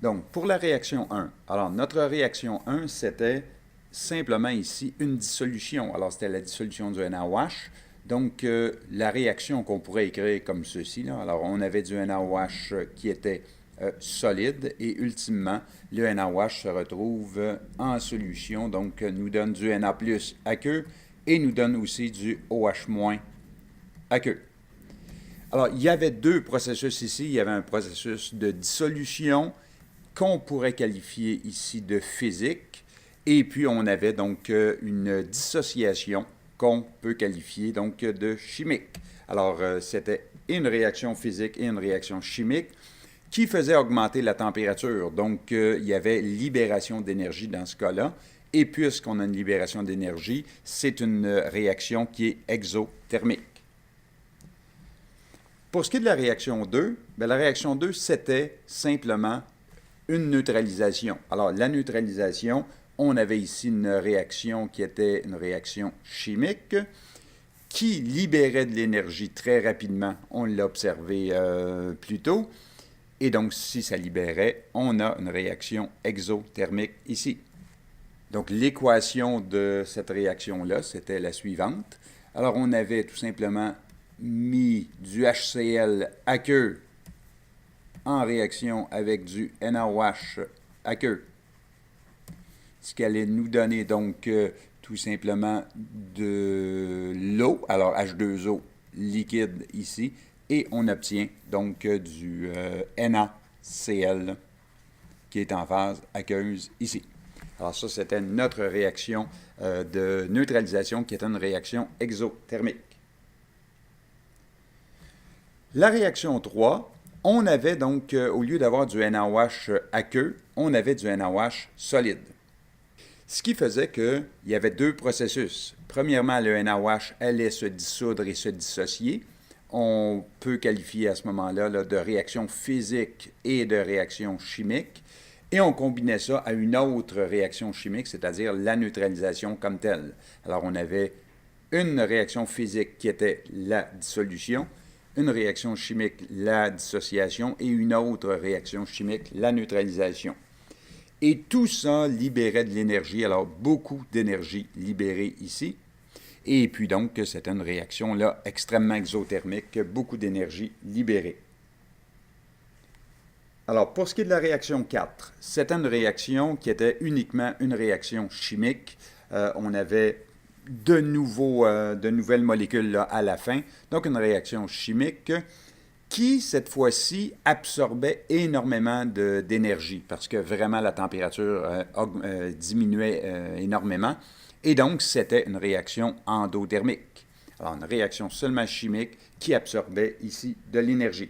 Donc, pour la réaction 1, alors notre réaction 1, c'était simplement ici une dissolution. Alors, c'était la dissolution du NaOH. Donc, la réaction qu'on pourrait écrire comme ceci, là. Alors, on avait du NaOH qui était solide et ultimement, le NaOH se retrouve en solution, donc nous donne du Na+ aqueux et nous donne aussi du OH- aqueux. Alors, il y avait deux processus ici. Il y avait un processus de dissolution qu'on pourrait qualifier ici de physique, et puis on avait donc une dissociation qu'on peut qualifier donc de chimique. Alors, c'était une réaction physique et une réaction chimique qui faisait augmenter la température. Donc, il y avait libération d'énergie dans ce cas-là. Et puisqu'on a une libération d'énergie, c'est une réaction qui est exothermique. Pour ce qui est de la réaction 2, bien, la réaction 2, c'était simplement une neutralisation. Alors, la neutralisation, on avait ici une réaction qui était une réaction chimique qui libérait de l'énergie très rapidement. On l'a observé plus tôt. Et donc, si ça libérait, on a une réaction exothermique ici. Donc, l'équation de cette réaction-là, c'était la suivante. Alors, on avait tout simplement mis du HCl aqueux en réaction avec du NaOH aqueux, ce qui allait nous donner donc tout simplement de l'eau, alors H2O liquide ici, et on obtient donc du NaCl qui est en phase aqueuse ici. Alors ça, c'était notre réaction de neutralisation qui est une réaction exothermique. La réaction 3, on avait donc, au lieu d'avoir du NaOH aqueux, on avait du NaOH solide. Ce qui faisait qu'il y avait deux processus. Premièrement, le NaOH allait se dissoudre et se dissocier. On peut qualifier à ce moment-là de réaction physique et de réaction chimique. Et on combinait ça à une autre réaction chimique, c'est-à-dire la neutralisation comme telle. Alors, on avait une réaction physique qui était la dissolution, une réaction chimique, la dissociation, et une autre réaction chimique, la neutralisation. Et tout ça libérait de l'énergie, alors beaucoup d'énergie libérée ici. Et puis donc, c'était une réaction là extrêmement exothermique, beaucoup d'énergie libérée. Alors, pour ce qui est de la réaction 4, c'était une réaction qui était uniquement une réaction chimique. On avait de nouvelles molécules là, à la fin. Donc, une réaction chimique qui, cette fois-ci, absorbait énormément d'énergie parce que vraiment la température diminuait énormément. Et donc, c'était une réaction endothermique. Alors, une réaction seulement chimique qui absorbait ici de l'énergie.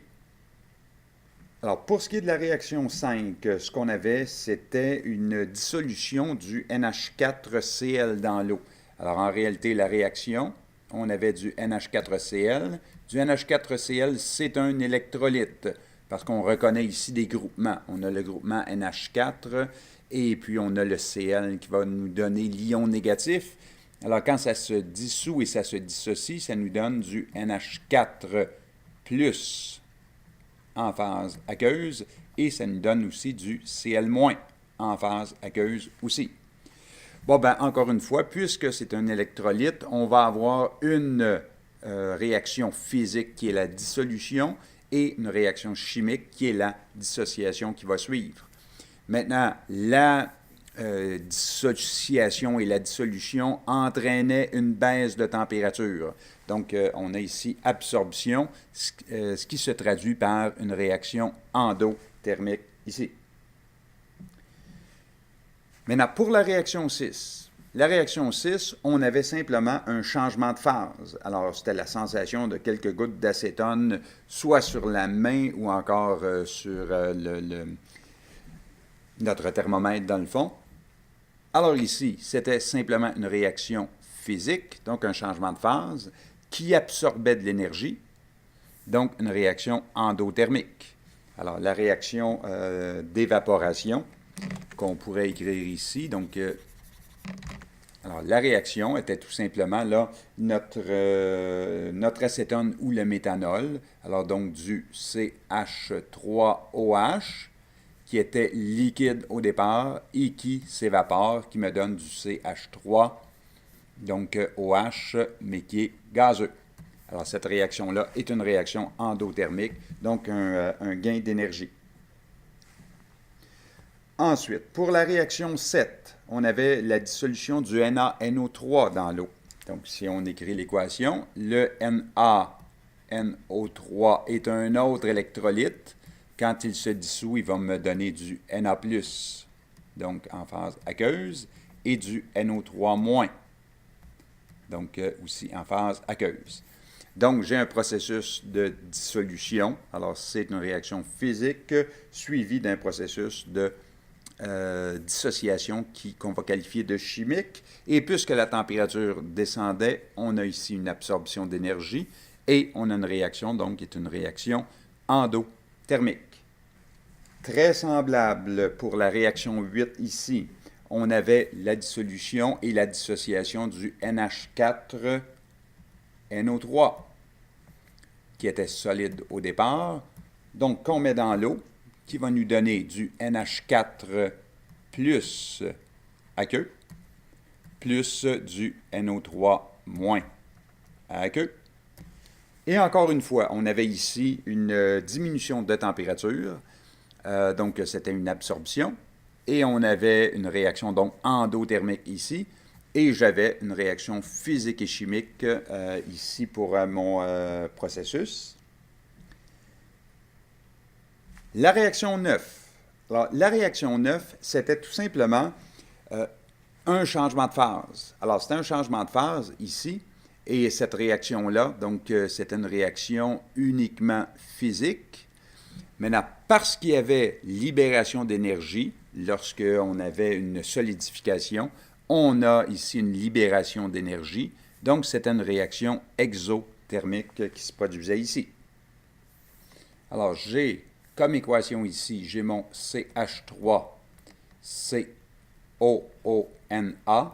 Alors, pour ce qui est de la réaction 5, ce qu'on avait, c'était une dissolution du NH4Cl dans l'eau. Alors, en réalité, la réaction, on avait du NH4Cl. Du NH4Cl, c'est un électrolyte, parce qu'on reconnaît ici des groupements. On a le groupement NH4, et puis on a le Cl qui va nous donner l'ion négatif. Alors, quand ça se dissout et ça se dissocie, ça nous donne du NH4+, en phase aqueuse, et ça nous donne aussi du Cl- en phase aqueuse aussi. Bon, ben, encore une fois, puisque c'est un électrolyte, on va avoir une réaction physique qui est la dissolution et une réaction chimique qui est la dissociation qui va suivre. Maintenant, la dissociation et la dissolution entraînaient une baisse de température. Donc, on a ici absorption, ce qui se traduit par une réaction endothermique ici. Maintenant, pour la réaction 6, on avait simplement un changement de phase. Alors, c'était la sensation de quelques gouttes d'acétone, soit sur la main ou encore sur notre thermomètre dans le fond. Alors ici, c'était simplement une réaction physique, donc un changement de phase, qui absorbait de l'énergie, donc une réaction endothermique. Alors, la réaction d'évaporation, qu'on pourrait écrire ici, donc, alors la réaction était tout simplement là notre acétone ou le méthanol, alors donc du CH3OH, qui était liquide au départ et qui s'évapore, qui me donne du CH3, donc OH, mais qui est gazeux. Alors, cette réaction-là est une réaction endothermique, donc un gain d'énergie. Ensuite, pour la réaction 7, on avait la dissolution du NaNO3 dans l'eau. Donc, si on écrit l'équation, le NaNO3 est un autre électrolyte. Quand il se dissout, il va me donner du Na+, donc en phase aqueuse, et du NO3-, donc aussi en phase aqueuse. Donc, j'ai un processus de dissolution. Alors, c'est une réaction physique suivie d'un processus de dissociation qu'on va qualifier de chimique. Et puisque la température descendait, on a ici une absorption d'énergie et on a une réaction, donc, qui est une réaction endothermique. Très semblable pour la réaction 8 ici. On avait la dissolution et la dissociation du NH4NO3 qui était solide au départ. Donc, qu'on met dans l'eau, qui va nous donner du NH4 plus aqueux, plus du NO3- aqueux. Et encore une fois, on avait ici une diminution de température, donc c'était une absorption, et on avait une réaction donc endothermique ici, et j'avais une réaction physique et chimique ici pour mon processus. La réaction 9. Alors, la réaction 9, c'était tout simplement un changement de phase. Alors, c'était un changement de phase ici, et cette réaction-là, donc, c'était une réaction uniquement physique. Maintenant, parce qu'il y avait libération d'énergie, lorsqu'on avait une solidification, on a ici une libération d'énergie. Donc, c'était une réaction exothermique qui se produisait ici. Alors, j'ai comme équation ici, j'ai mon CH3COONA,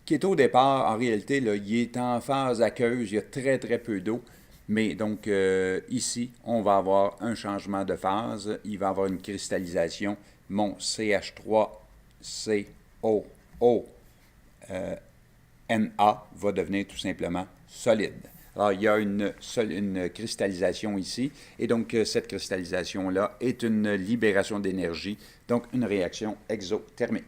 qui est au départ, en réalité, là, il est en phase aqueuse, il y a très très peu d'eau. Mais donc, ici, on va avoir un changement de phase, il va y avoir une cristallisation. Mon CH3COONA va devenir tout simplement solide. Alors, il y a une cristallisation ici, et donc cette cristallisation-là est une libération d'énergie, donc une réaction exothermique.